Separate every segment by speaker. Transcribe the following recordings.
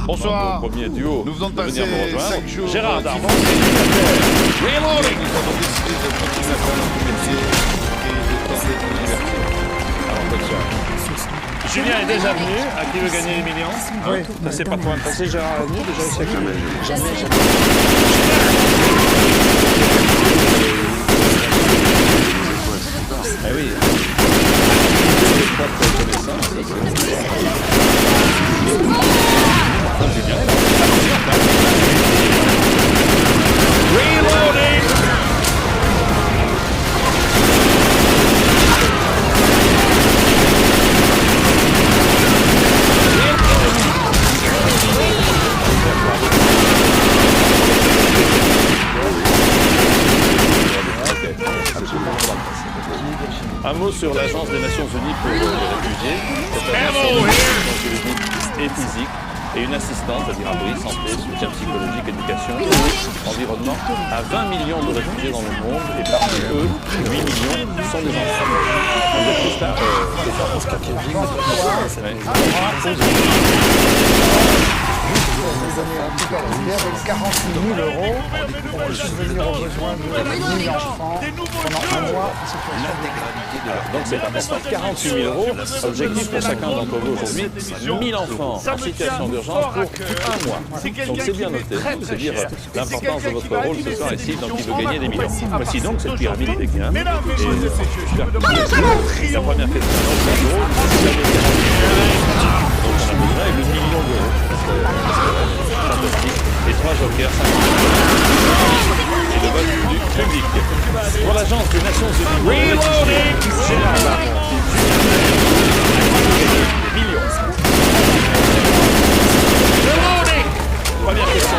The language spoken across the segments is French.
Speaker 1: Bonsoir.
Speaker 2: Premier duo.
Speaker 1: Nous venons de
Speaker 2: venir
Speaker 1: passer
Speaker 2: me rejoindre.
Speaker 1: 5 jours.
Speaker 2: Gérard Darmon.
Speaker 1: Nous
Speaker 2: Reloading.
Speaker 1: avons décidé de continuer à faire notre métier et de tenter de nous divertir. Alors, bonne soirée.
Speaker 2: Julien est déjà venu. À qui veut gagner les millions? Oui. Ça s'est pas trop mal passé. Gérard est venu déjà. Ah oui. Reloading. Un mot sur l'Agence des Nations Unies pour les réfugiés. Cette agence juridique et physique et une assistante, c'est-à-dire abri, santé, soutien psychologique, éducation, environnement, à 20 millions de réfugiés dans le monde et parmi eux, 8 millions sont des enfants. Vous êtes tous là
Speaker 3: avec 48 000 euros pour subvenir aux besoins de 1000 enfants pendant un mois en situation de...
Speaker 2: Donc c'est important. 48 000 euros, objectif pour chacun d'entre vous aujourd'hui, 1000 enfants en situation d'urgence pour un mois. Donc c'est bien noté. C'est dire l'importance de votre rôle ce soir ici, donc il veut gagner des millions. Voici donc cette pyramide des gains. Et j'espère que vous avez la première question. Donc c'est drôle, vous avez 48 000 euros. Donc on a besoin de millions d'euros. Fantastique. Et 3 jokers, 50 000. Et le vote du public. Pour l'Agence des Nations Unies. Reloading. Gérard Darmon. Des millions. Reloading. Première question.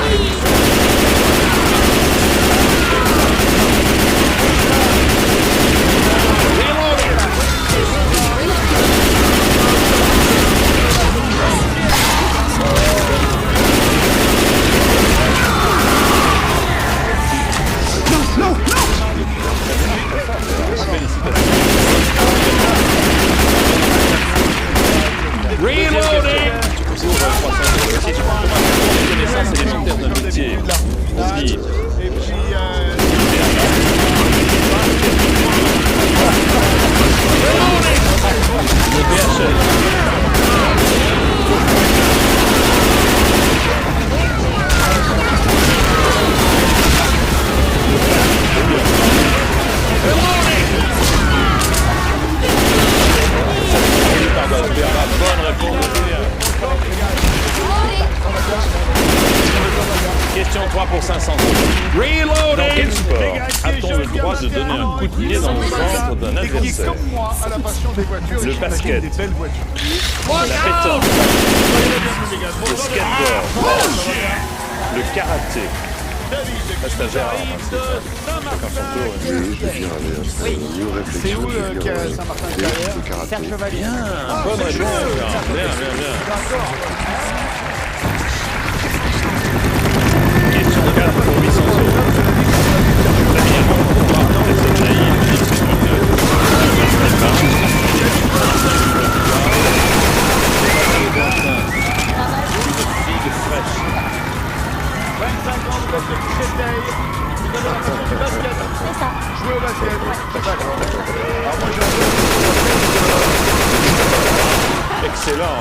Speaker 2: Reloading! Connaissances élémentaires d'un métier. On dit. Le PHL. Bonne réponse. Question 3 pour 500 euros. Reloading! Dans quel sport a-t-on le droit de donner un coup de pied dans le ventre d'un adversaire? Le basket, la pétanque, le skateboard, le karaté. Là, c'est à Gérard. Chacun son tour.
Speaker 3: C'est où Saint-Martin-de-Carrière? Serge Chevalier.
Speaker 2: Bien, bonne réponse. Bien. Question 4 pour 800 euros.
Speaker 1: Jouer au basket.
Speaker 2: Excellent.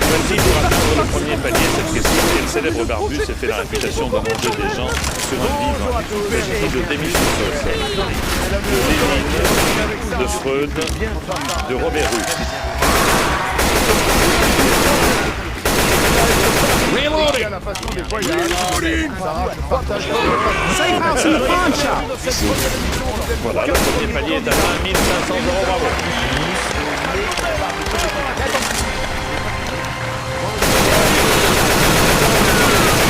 Speaker 2: Voici pour atteindre le premier palier cette question. Le célèbre barbu s'est fait la réputation de manger des gens sur un vivant. Il s'agit de Demis Rousseau, de Lénine, de Freud, de Robert Hue. Reloading!
Speaker 3: Safe house in the pawn shop!
Speaker 2: Voilà, le premier palier est à 20 500 euros, bravo.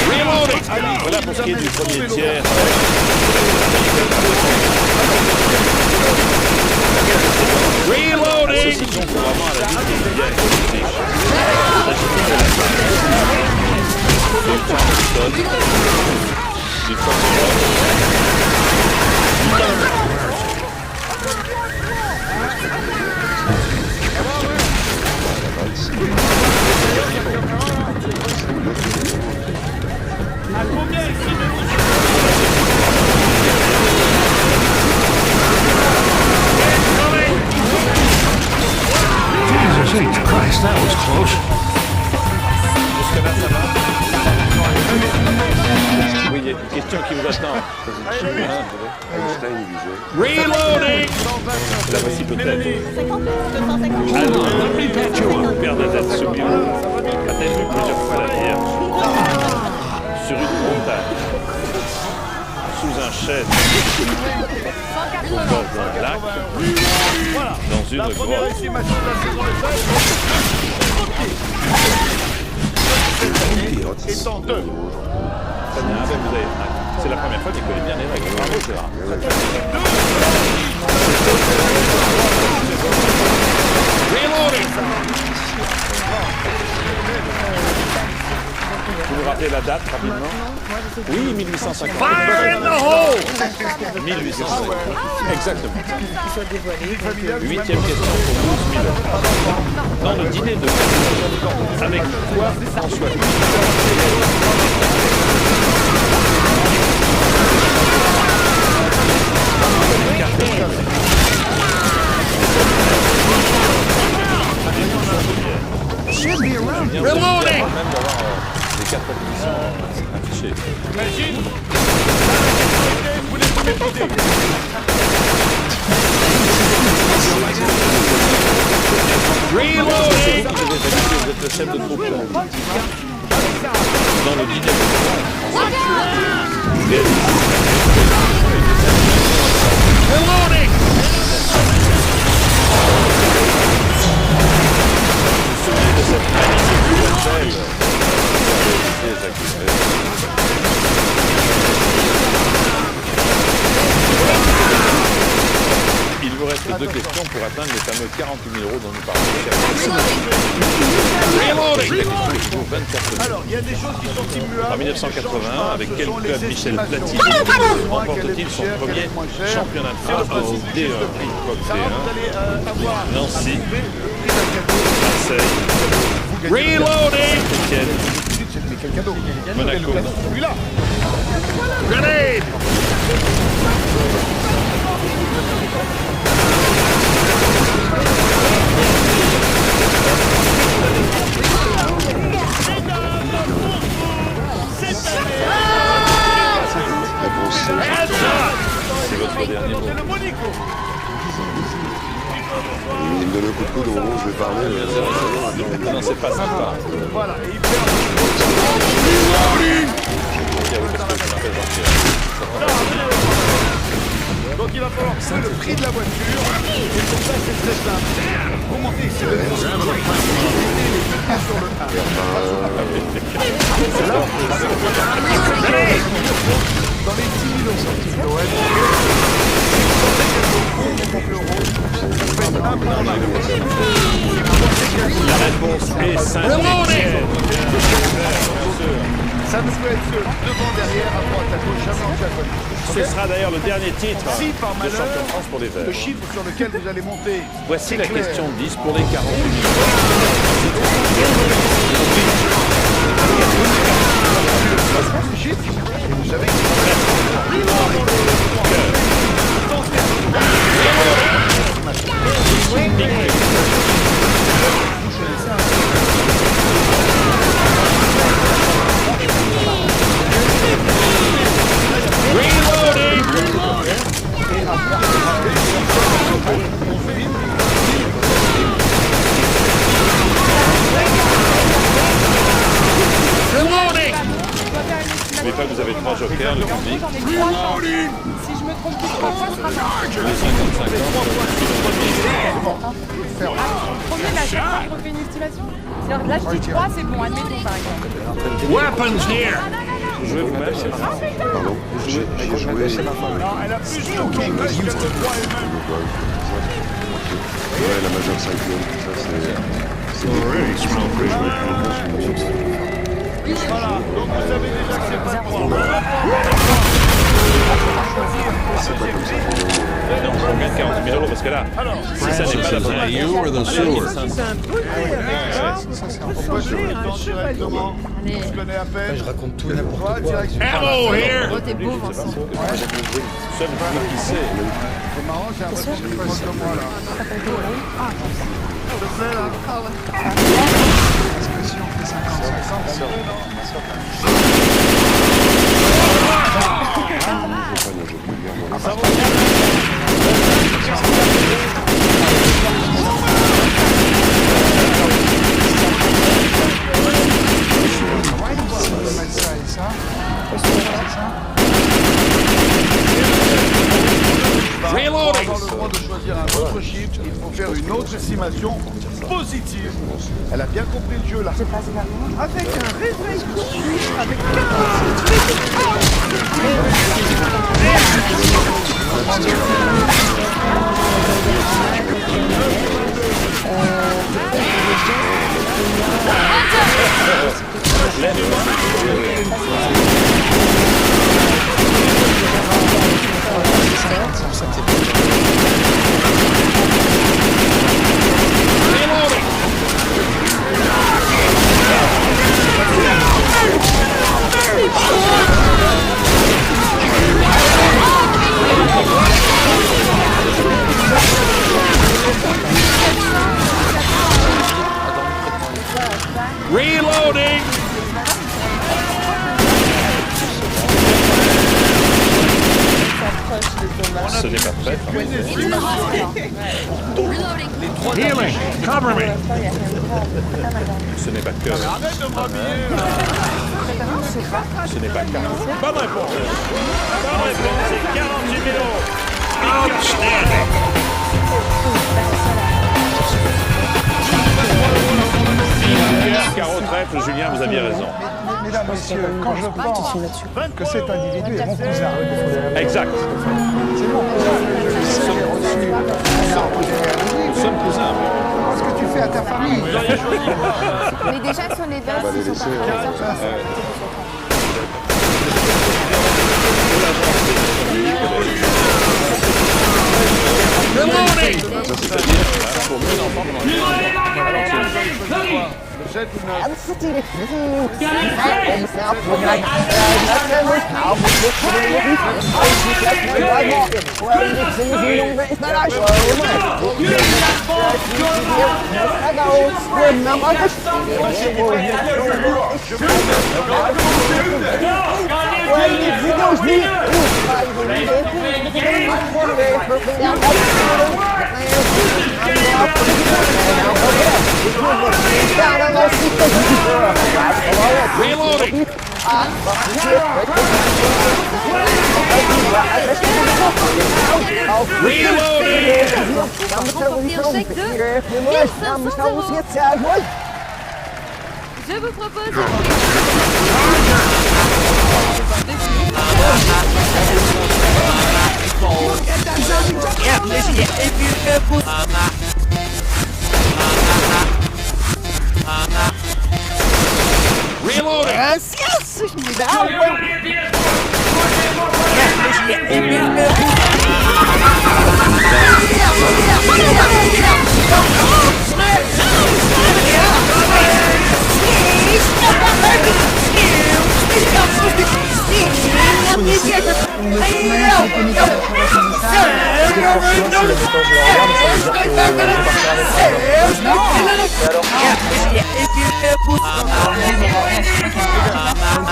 Speaker 2: Reloading! Voilà pour ce qui est du premier tiers. Reloading! Ceci compte vraiment à la vie quotidienne. Du Charleston, du Foxtrot, du Canada. Jusque-là, ça va. Oui, il y a une question qui vous attend.
Speaker 4: Reloading!
Speaker 2: La voici peut-être.
Speaker 5: 50, 250.
Speaker 2: Alors, Père d'Adette Soumio a-t-elle vu plusieurs fois la Vierge sur une montagne, sous un chêne, au bord d'un lac, dans une grotte?
Speaker 1: estimation de la saison de fête. Étant 2.
Speaker 2: Très bien, ben vous avez... C'est la première fois qu'il connaît bien les règles. Bravo, Gérard. Vous nous rappelez la date rapidement? Oui, 1850.
Speaker 4: Fire in the hole!
Speaker 2: 1850. Exactement.
Speaker 1: Familial,
Speaker 2: Huitième question pour 12 000 euros. Dans le dîner de Camus, avec quoi François
Speaker 4: Reloading!
Speaker 2: même d'avoir les quatre positions affichées.
Speaker 1: Imagine. Vous les pouvez vider.
Speaker 4: Reloading!
Speaker 2: Vous êtes le chef de troupe. Dans le dîner
Speaker 4: Reloading!
Speaker 2: de cette magnifique Il vous reste deux questions pour atteindre les fameux 48 000 euros dont nous parlons. La question est toujours 24 000.
Speaker 1: Alors, il y a des choses qui sont immuables.
Speaker 2: En 1981, avec quel club Michel Platini remporte-t-il son premier championnat de France au D1?
Speaker 1: Sarah, vous allez avoir
Speaker 2: Nancy,
Speaker 1: Marseille.
Speaker 2: Marseille,
Speaker 4: Reloading!
Speaker 2: Étienne,
Speaker 1: C'était quel cadeau?
Speaker 2: Monaco.
Speaker 1: Celui-là.
Speaker 4: Grenade!
Speaker 2: C'est votre dernier mot.
Speaker 1: C'est le Monaco.
Speaker 6: Il me donne un coup de coude au moment où je vais parler.
Speaker 2: Non, c'est pas sympa.
Speaker 1: Voilà, et il perd. Donc il va falloir trouver le prix de la voiture. Et pour ça, c'est très simple. Pour monter ici le sur le 1. Dans les 10 000 euros sortis de Noël,
Speaker 2: La réponse est Saint-Étienne.
Speaker 1: ça ne peut être que devant, derrière, à droite, à gauche, jamais en diagonale.
Speaker 2: Ce sera d'ailleurs le dernier titre
Speaker 1: Si par
Speaker 2: de
Speaker 1: malheur,
Speaker 2: champion de France pour les
Speaker 1: le
Speaker 2: Verts.
Speaker 1: chiffre sur lequel vous allez monter,
Speaker 2: Voici la
Speaker 1: c'est clair.
Speaker 2: question 10 pour les 48 000.
Speaker 1: Ce chiffre, et vous savez
Speaker 4: Reloading!
Speaker 2: N'oubliez pas que vous avez 3 jokers, le public.
Speaker 7: Si je me trompe plus, trois fois sera mort.
Speaker 2: Les 50-50.
Speaker 7: Premier, là, chaque fois, je refais une estimation. C'est-à-dire, là, je dis 3, c'est bon, admettons, par exemple.
Speaker 4: Weapons here!
Speaker 2: Vous jouez vous-même, c'est ça?
Speaker 6: Pardon, j'ai joué.
Speaker 1: non, elle a plus de hockey que le 3 elle-même.
Speaker 6: Ouais, la majeure 5e, ça c'est des
Speaker 1: Voilà, donc vous savez déjà que c'est pas le droit.
Speaker 6: c'est pas comme ça qu'on gagne.
Speaker 2: Non, on gagne 48 000 euros parce que là, si ça n'est pas la bonne
Speaker 4: You or the sewer?
Speaker 1: On peut jouer directement. On se connaît à peine.
Speaker 3: Je raconte tout n'importe
Speaker 1: Toi,
Speaker 3: quoi.
Speaker 1: direction.
Speaker 4: Ammo here!
Speaker 7: Oh, t'es beau, Vincent.
Speaker 2: Seul vous qui sait.
Speaker 1: C'est marrant, j'ai l'impression que c'est pas comme moi là.
Speaker 3: Parce que si on fait 50-50, mettre ça et ça.
Speaker 4: Reloading.
Speaker 1: Avoir le droit de choisir un autre chiffre, il faut faire une autre estimation positive. Elle a bien compris le jeu là.
Speaker 7: Avec un réveil avec
Speaker 4: Reloading.
Speaker 2: Ce n'est pas prêt.
Speaker 4: Healing. Cover me.
Speaker 2: Ce n'est pas que.
Speaker 1: Arrête de m'habiller.
Speaker 2: Ce n'est pas qu'un.
Speaker 4: Bonne réponse. Bonne réponse. C'est 48 000 euros. Outstanding.
Speaker 2: Car au trèfle, Julien, vous aviez raison.
Speaker 3: Mesdames, messieurs, quand je pense que cet individu est mon cousin,
Speaker 2: Exact.
Speaker 3: c'est mon cousin, je le sais, j'ai reçu un arbre généalogique.
Speaker 2: Nous sommes cousins.
Speaker 3: Comment est-ce que tu fais à ta famille?
Speaker 5: Mais déjà sur les verres,
Speaker 6: va les
Speaker 5: ils sont
Speaker 6: laisser,
Speaker 5: pas
Speaker 4: Reloading.
Speaker 6: Ça, c'est
Speaker 2: Pour mieux d'entendre dans les
Speaker 1: Jette une
Speaker 4: Reloading.
Speaker 5: Je vous propose
Speaker 4: Reloading.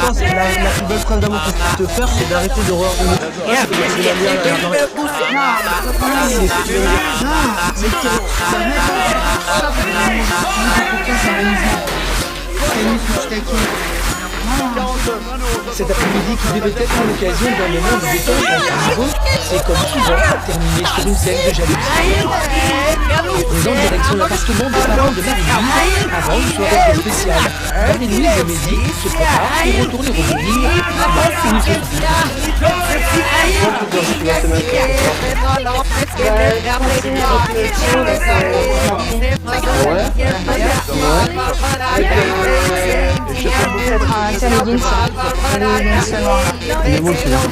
Speaker 8: La plus belle preuve d'amour que je peux te faire, c'est d'arrêter de Cet après-midi qui devait être l'occasion d'un moment de détente entre amoureux, c'est comme souvent terminé sur une scène de jalousie. Nous en direction l'appartement des parents de Marie-Louise avant une soirée spéciale. Marie-Louise et Mehdi se préparent pour retourner au bowling.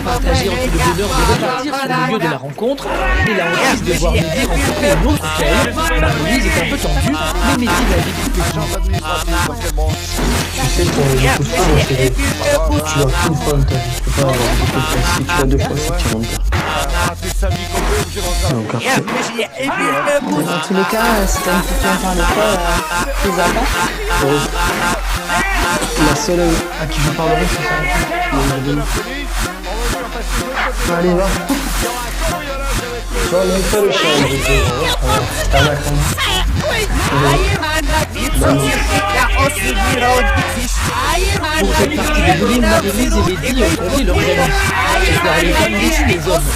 Speaker 8: Partager entre le bonheur de repartir sur le lieu de la rencontre et la honte de voir Mehdi rencontrer une autre qu'elle. Marie-Louise est un peu tendue, mais Mehdi l'a dit plus petit.
Speaker 1: administrative parce que bon,
Speaker 8: pour les coups de poing, c'est tu l'as qu'une fois dans ta vie. Tu peux pas avoir beaucoup de place. Si tu l'as 2 fois, c'est que tu rentres pas. Donc après,
Speaker 5: Dans tous les cas, si t'as une petite enfant de toi, tu vas pas.
Speaker 8: la seule à qui je parlerai, c'est ça. Allez, va. Tu vois, même pas le chien, je vais dire. T'as ma Pour cette partie de bowling, Marie-Louise et Mehdi ont compté leurs amis. J'espère les femmes déçues des hommes.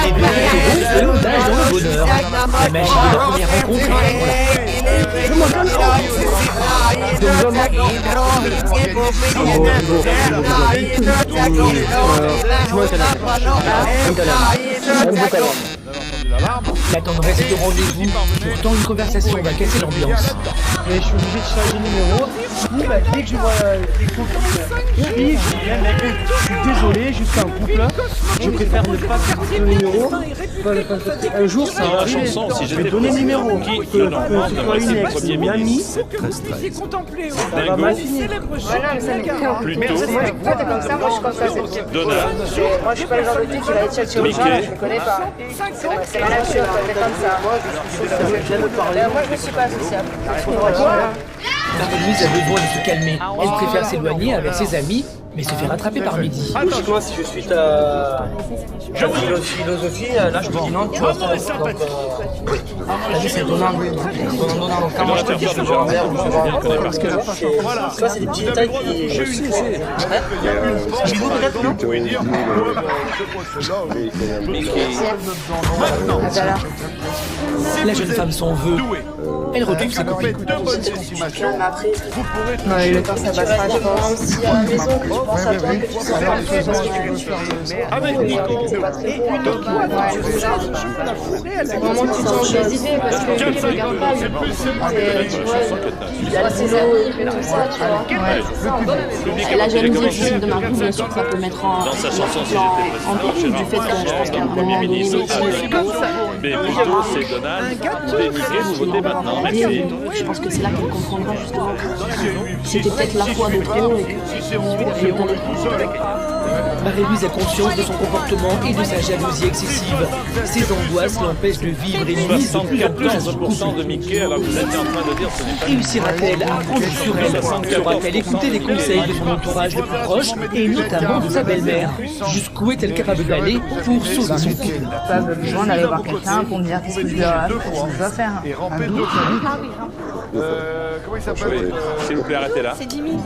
Speaker 8: Les deux héros ont d'âge dans le bonheur. La magie de la première rencontre La tendresse est au rendez-vous, pourtant une conversation va casser l'ambiance.
Speaker 3: Mais je suis obligé de changer de numéro. Du coup, dès que je vois des couples, je dis, mec, je suis désolé, jusqu'à un couple, je préfère ne pas faire le numéro. Un jour, ça va arriver. Je vais donner le numéro. Que ce soit une ex, une amie, ça va mal finir.
Speaker 5: Voilà, mais ça me Toi, t'es comme ça, moi, je suis comme ça.
Speaker 2: Donald,
Speaker 5: Moi, je suis pas le genre de type qui va être chercher aux gens, je le connais pas. C'est la même chose, t'es comme ça. Moi, je ne suis pas associable.
Speaker 8: Marie-Louise a besoin de se calmer. Elle préfère s'éloigner avec ses amis, mais se fait rattraper par Mehdi.
Speaker 3: Logiquement, si je suis ta philosophie, là, je te dis non, tu vois. Donc, la vie, c'est donnant. Donnant. Donc, quand moi, je te dis, je vais voir un verre, je vais voir un verre. Parce que ça, c'est des petits détails qui... Je suis peut-être, non?
Speaker 8: La jeune femme s'en veut. Elle retrouve ses copines.
Speaker 5: Non, et le temps, ça passera, je pense. Si à la maison, que tu penses à toi, que tu sens pas fait, parce que avec Nico, c'est pas très bon. C'est le moment que tu changes les idées, parce que tu ne regardes pas. Tu vois, ses amis, et tout ça, tu vois. Et la jalousie de Marie, bien sûr, ça peut mettre en péril du fait que je pense qu'à un moment donné,
Speaker 2: mais plutôt c'est Donald, dénigré, vous votez maintenant. Merci.
Speaker 5: je pense que c'est là qu'elle comprendra justement que c'était peut-être la fois de trop et que
Speaker 8: Marie-Louise a conscience de son comportement et de sa jalousie excessive. Ses angoisses l'empêchent de vivre et nuisent de plus en plus à son couple.
Speaker 2: de Mickey, alors que vous étiez en train de dire ce n'est pas...
Speaker 8: Réussira-t-elle à prendre sur elle? Saura-t-elle écouter les conseils de son entourage le plus proche et notamment de sa belle-mère? Jusqu'où est-elle capable d'aller pour sauver son couple?
Speaker 5: pas besoin d'aller voir quelqu'un pour me dire qu'est-ce que je dois faire.
Speaker 1: Comment il s'appelle
Speaker 2: S'il vous plaît, arrêtez là.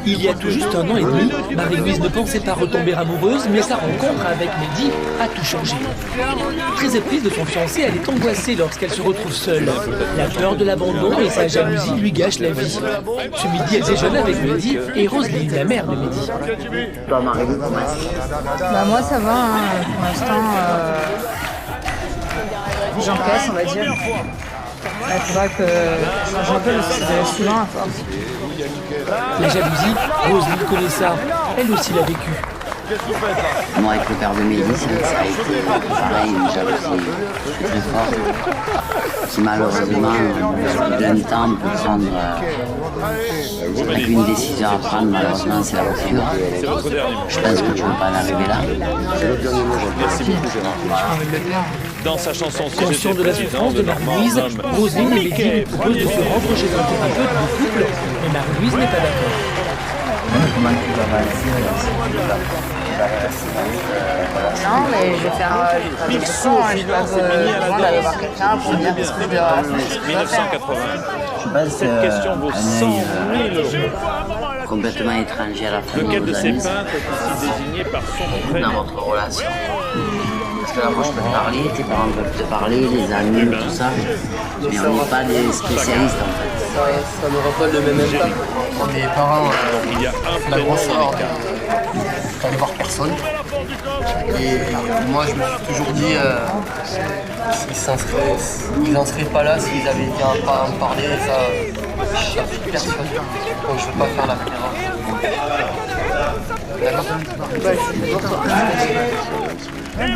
Speaker 8: Il y a tout juste 1 an et demi, Marie-Louise ne pensait pas retomber amoureuse, mais sa rencontre avec Mehdi a tout changé. Très éprise de son fiancé, elle est angoissée lorsqu'elle se retrouve seule. La peur de l'abandon et sa jalousie lui gâchent la vie. Ce midi, elle déjeune avec Mehdi et Roselyne, la mère de Mehdi.
Speaker 5: Bah moi ça va, hein. Pour l'instant j'encaisse on va dire. Il faudra que ça change un peu parce que c'est souvent à force.
Speaker 8: La jalousie, Roselyne connaît ça. Elle aussi l'a vécu.
Speaker 9: Moi, avec le père de Mehdi, ça a été pareil, une jalousie très forte, qui malheureusement, d'un temps peut prendre une décision à prendre, malheureusement, c'est la rupture. Je pense que tu ne veux pas en arriver là.
Speaker 2: Merci beaucoup, Gérard. Dans sa chanson
Speaker 8: Conscient de la souffrance de Marie-Louise, Roselyne et Mehdi lui proposent de se rendre chez un thérapeute de couple, mais Marie-Louise n'est pas d'accord.
Speaker 5: Non mais je vais faire le discours, hein. Je n'ai pas besoin d'aller voir quelqu'un pour dire qu'est-ce que je dois faire.
Speaker 2: 1980. Cette question vaut 100 000 euros.
Speaker 9: Complètement étranger à la fin
Speaker 2: Lequel
Speaker 9: de
Speaker 2: de
Speaker 9: vos
Speaker 2: ces
Speaker 9: amis,
Speaker 2: peintres est ici désigné par son prénom?
Speaker 9: dans votre relation. Parce que là, moi, je peux te parler, tes parents peuvent te parler, les amis, tout ça, mais on n'est pas des spécialistes en fait.
Speaker 3: Ça n'aura pas le même impact. Mes parents,
Speaker 2: Il y a un
Speaker 3: la grosse
Speaker 2: prénom dans
Speaker 3: horde.
Speaker 2: les cartes.
Speaker 10: allé voir personne. Et moi, je me suis toujours dit, ils n'en seraient pas là s'ils avaient bien pas à me parler. Et ça fait personne. Donc je ne veux pas faire la même erreur.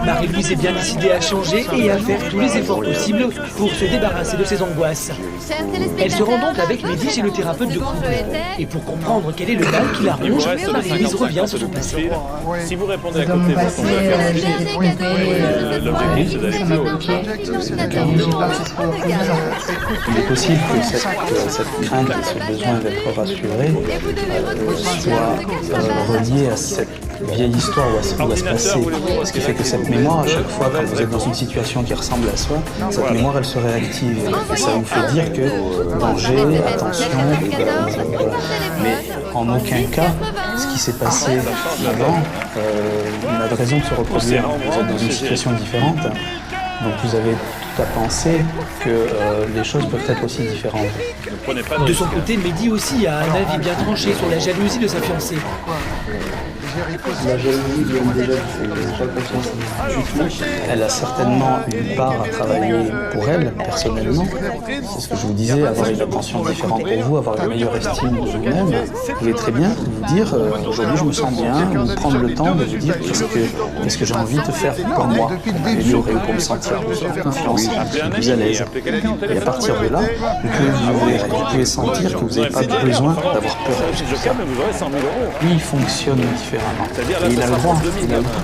Speaker 8: Marie-Louise est bien décidée à changer et à faire tous les efforts possibles pour se débarrasser de ses angoisses. Elle se rend donc avec Mehdi chez le thérapeute de couple. Et pour comprendre quel est le mal qui la ronge, Marie-Louise revient sur son passé.
Speaker 2: Si vous répondez à
Speaker 11: Dans
Speaker 2: côté,
Speaker 11: mon passé, j'ai été trompée,
Speaker 2: l'objectif, c'est
Speaker 11: ça m'a bloqué. J'ai pas fait ce qu'on
Speaker 12: Il est possible que cette crainte et ce besoin d'être rassuré soit relié à cette vieille histoire ou à ce passé. Ce qui fait que cette mémoire, à chaque fois quand vous êtes dans une situation qui ressemble à soi, cette mémoire elle se réactive. Et ça vous fait dire que danger, attention, voilà. Mais en aucun cas, ce qui s'est passé avant n'a de raison de se reproduire. Vous êtes dans une situation différente. Donc vous avez tout à penser que les choses peuvent être aussi différentes.
Speaker 8: De son côté, Mehdi aussi a un avis bien tranché sur la jalousie de sa fiancée.
Speaker 12: La jalousie vient déjà de conscience. Elle a certainement une part à travailler pour elle, personnellement. C'est ce que je vous disais, avoir une attention différente pour vous, avoir une meilleure estime de vous-même. Vous pouvez très bien vous dire, aujourd'hui je me sens bien, ou prendre le temps de vous dire qu'est-ce que j'ai envie de faire pour moi, pour m'améliorer ou pour me sentir plus confiance, plus à l'aise. Et à partir de là, vous pouvez sentir que vous n'avez pas besoin d'avoir peur de tout ça. Lui, il fonctionne différemment. Et il a le droit de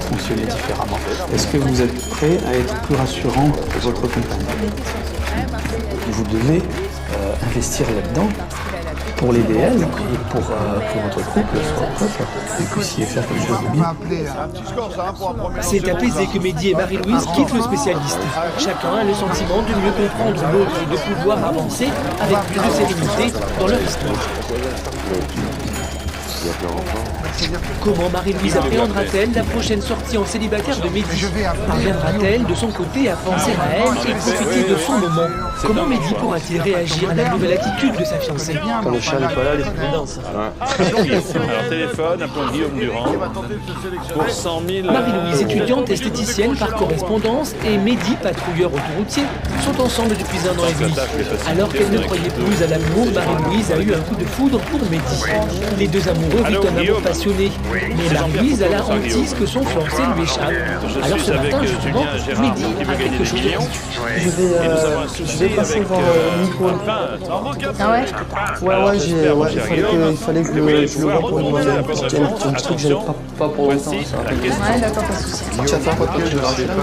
Speaker 12: fonctionner différemment. Est-ce que vous êtes prêt à être plus rassurant pour votre compagnon? Vous devez investir là-dedans pour l'aider elle et pour votre couple, soit couple, et que vous puissiez faire quelque chose de bien.
Speaker 8: C'est apaisé que Mehdi et Marie-Louise quittent le spécialiste. Chacun a le sentiment de mieux comprendre l'autre et de pouvoir avancer avec plus de sérénité dans leur histoire. Comment Marie-Louise appréhendera-t-elle la prochaine sortie en célibataire de Mehdi? Parviendra-t-elle de son côté à penser à elle et profiter de son moment? Comment Mehdi pourra-t-il réagir à la nouvelle attitude de sa fiancée?
Speaker 12: Quand le chat n'est pas là, les danse.
Speaker 2: Alors téléphone, appelons Guillaume Durand pour 100 000...
Speaker 8: Marie-Louise, étudiante esthéticienne par correspondance, et Mehdi, patrouilleur autoroutier, sont ensemble depuis 1 an et demi. Alors qu'elle ne croyait plus à l'amour, Marie-Louise a eu un coup de foudre pour Mehdi. Les deux amoureux vivent un amour passionné. Mais Marie-Louise a la hantise que son fiancé lui échappe. Alors ce matin, justement, Mehdi a quelque chose de dit.
Speaker 3: Je vais passer voir Nico.
Speaker 11: Ah ouais?
Speaker 3: Il fallait que je le vois pour une petite truc que j'avais pas pour longtemps.
Speaker 11: Ouais, d'accord, pas de soucis.
Speaker 6: Tu vas faire quoi que je leur ai pas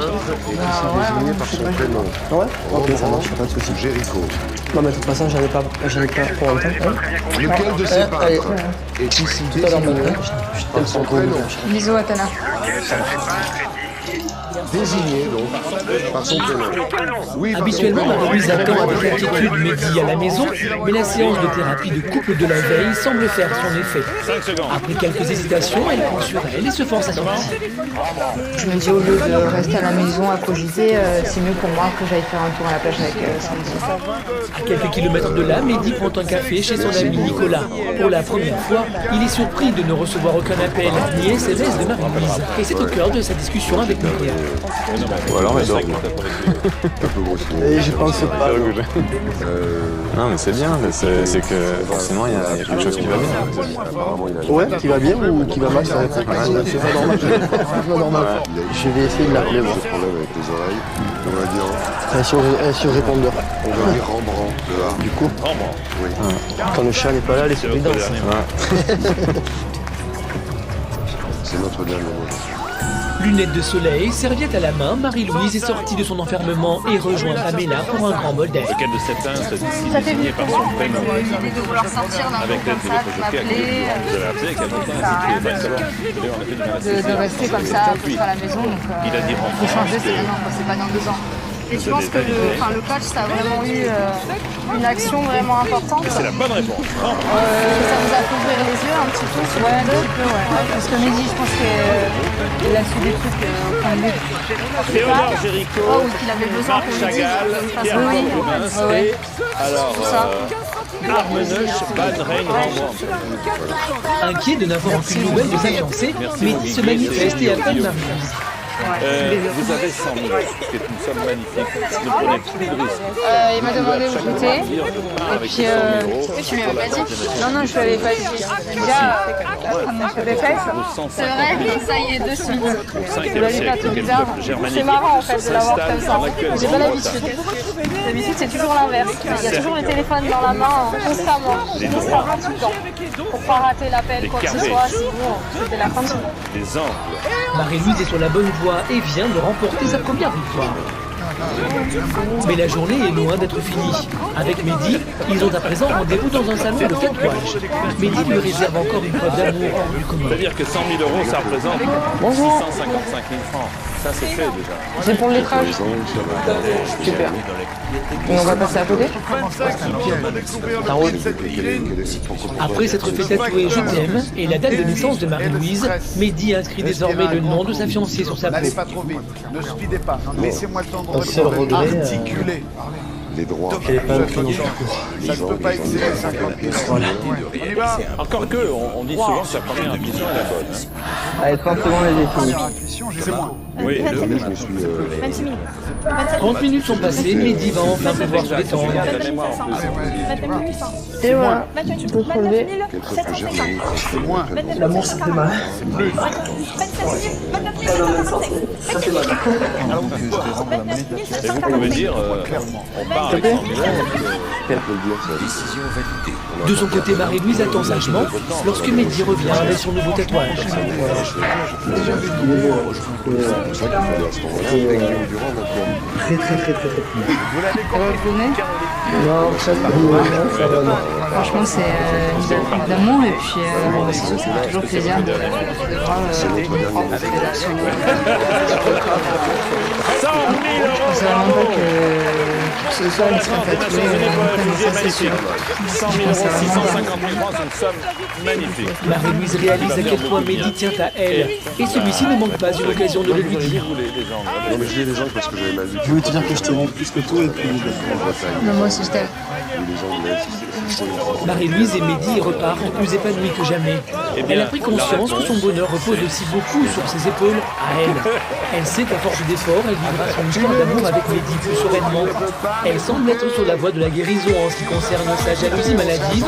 Speaker 6: désigné par son prénom.
Speaker 3: Ouais? Ok, ça marche, pas de soucis.
Speaker 6: Jéricho.
Speaker 3: Non, mais de toute façon, j'avais pas pour longtemps.
Speaker 6: Lequel de ces peintres est ici désigné par son prénom?
Speaker 11: Bisous à Tana.
Speaker 6: Désigné donc par son prénom. Oui,
Speaker 8: Habituellement, Marie-Louise attend avec inquiétude Mehdi à la maison, mais la séance de thérapie de couple de la veille semble faire son effet. Après quelques hésitations, elle prend sur elle et se force à sortir.
Speaker 11: Je me dis, au lieu de rester à la maison à cogiter, c'est mieux pour moi que j'aille faire un tour à la plage avec Sandy.
Speaker 8: À quelques kilomètres de là, Mehdi prend un café chez son ami Nicolas. Pour la première fois, il est surpris de ne recevoir aucun appel ni SMS de Marie-Louise. Et c'est au cœur de sa discussion avec Nicolas.
Speaker 6: Ou alors elle dort. Un peu grossier.
Speaker 3: Et je pense pas.
Speaker 13: Non mais c'est bien, c'est que forcément il y a quelque chose qui va bien.
Speaker 6: Apparemment il a...
Speaker 3: Ouais, qui va bien ou qui va mal, ça va être c'est pas normal. C'est pas normal. Je vais essayer de l'appeler.
Speaker 6: Il a des problèmes avec les oreilles. On va dire...
Speaker 3: Elle est sur répondeur.
Speaker 6: On va dire Rembrandt.
Speaker 3: Du coup,
Speaker 6: Oui.
Speaker 3: quand le chat n'est pas là, les souris dansent.
Speaker 6: C'est notre dernier mot.
Speaker 8: Lunettes de soleil, serviette à la main, Marie-Louise est sortie de son enfermement et rejoint Pamela pour un grand bol d'air.
Speaker 2: Lequel de ces peintres est désigné par son prénom?
Speaker 11: L'idée de vouloir sortir d'un
Speaker 2: Avec
Speaker 11: truc comme ça, de m'appeler,
Speaker 2: vous avez appelé quel
Speaker 11: de rester comme ça, pour faire à la maison. Donc,
Speaker 2: il a dit
Speaker 11: faut changer, c'est maintenant, c'est pas dans 2 ans. Et je pense que le coach, ça a vraiment eu une action vraiment importante.
Speaker 2: C'est la bonne réponse.
Speaker 11: Ça vous a fait ouvrir les yeux un petit peu sur un petit peu, ouais. Parce que Mehdi, je pense qu'il a su des trucs au point de vue.
Speaker 2: Théodore Jéricho,
Speaker 11: Oh, qu'il avait besoin que Mehdi fasse
Speaker 2: Pierre
Speaker 11: oui.
Speaker 2: Rubens et alors Armeneuch, Ban, Rein, Rembrandt.
Speaker 8: Inquiet de n'avoir aucune nouvelle de sa fiancée, Mehdi se manifeste et appelle Marie-Louise.
Speaker 2: Vous avez 100 000, ce qui est une somme magnifique. Ne prenez plus de risques.
Speaker 11: Il m'a demandé où j'étais. Et puis,
Speaker 5: tu lui avais pas dit?
Speaker 11: non, je lui avais pas dit. Déjà, je l'avais fait.
Speaker 5: C'est vrai, ça y est, de suite.
Speaker 2: Au
Speaker 11: Je l'avais pas tout bizarre. C'est marrant en fait de l'avoir comme ça. J'ai pas l'habitude. D'habitude, c'est toujours l'inverse. Il y a toujours le téléphone dans la main, constamment tout le temps. Pour pas rater l'appel, quoi que ce soit, sinon c'était la fin de journée.
Speaker 2: Des angles.
Speaker 8: Marie-Louise est sur la bonne voie et vient de remporter sa première victoire. Mais la journée est loin d'être finie. Avec Mehdi, ils ont à présent rendez-vous dans un salon de tatouage. Mehdi lui réserve encore une preuve d'amour hors du commun.
Speaker 2: C'est-à-dire que 100 000 euros, ça représente 655 000 francs. Ça, c'est fait déjà.
Speaker 11: C'est pour le lettrage. Super. Et on va passer à côté.
Speaker 8: Après s'être fait tatouer Je t'aime et la date de naissance de Marie-Louise, Mehdi inscrit désormais le nom de sa fiancée sur sa peau.
Speaker 14: N'allez pas trop vite, ne speedez pas, laissez-moi le temps de
Speaker 12: seul regret,
Speaker 14: articuler.
Speaker 12: les droits. Qu'elle n'est pas pris
Speaker 14: Ça ne peut pas excéder 50 000.
Speaker 12: Voilà.
Speaker 14: On y va.
Speaker 2: Encore que, on dit souvent que sa première intuition est la bonne.
Speaker 6: Allez, 30 secondes les défis.
Speaker 14: Première intuition, c'est moi.
Speaker 2: Oui,
Speaker 7: 26 000.
Speaker 8: 30 minutes sont passées, Mehdi va enfin pouvoir se détendre.
Speaker 11: Et voilà, tu peux te relever.
Speaker 14: C'est moins.
Speaker 6: L'amour, ça fait mal.
Speaker 14: Plus.
Speaker 2: Et vous pouvez dire, on part avec 100 000
Speaker 8: De son côté, Marie-Louise attend sagement lorsque Mehdi revient avec son nouveau tatouage.
Speaker 6: Très.
Speaker 11: Ça va vous donner?
Speaker 6: Non, ça va, non.
Speaker 11: Franchement, c'est une belle preuve d'amour et puis c'est sûr, ça fait toujours plaisir de voir je pensais vraiment pas que ce soir il serait tatoué comme ça, c'est sûr.
Speaker 2: 100 000 euros, 650 000 francs, c'est une somme magnifique.
Speaker 8: Marie-Louise réalise à quel point Mehdi tient à elle et celui-ci ne manque pas une occasion de le lui dire.
Speaker 13: Non, mais je dis les angles parce que j'avais mal vu.
Speaker 6: Je voulais te dire que je t'aime plus que tout et puis
Speaker 11: Non, moi aussi je t'aime.
Speaker 8: Marie-Louise et Mehdi repartent plus épanouis que jamais. Elle a pris conscience que son bonheur repose aussi beaucoup sur ses épaules à elle. Elle sait qu'à force d'efforts, elle vivra son histoire d'amour avec Mehdi plus sereinement. Elle semble être sur la voie de la guérison en ce qui concerne sa jalousie maladive.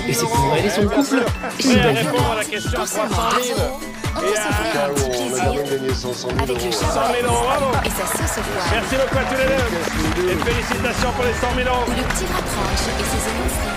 Speaker 8: Et c'est pour elle et son couple une belle victoire.
Speaker 4: Pour savoir, on peut s'offrir un petit plaisir avec le Charbon et sa sauce au foie. Merci beaucoup à tous les deux. Et félicitations pour les 100 000 euros. Ou le petit rapproche et ses émotions.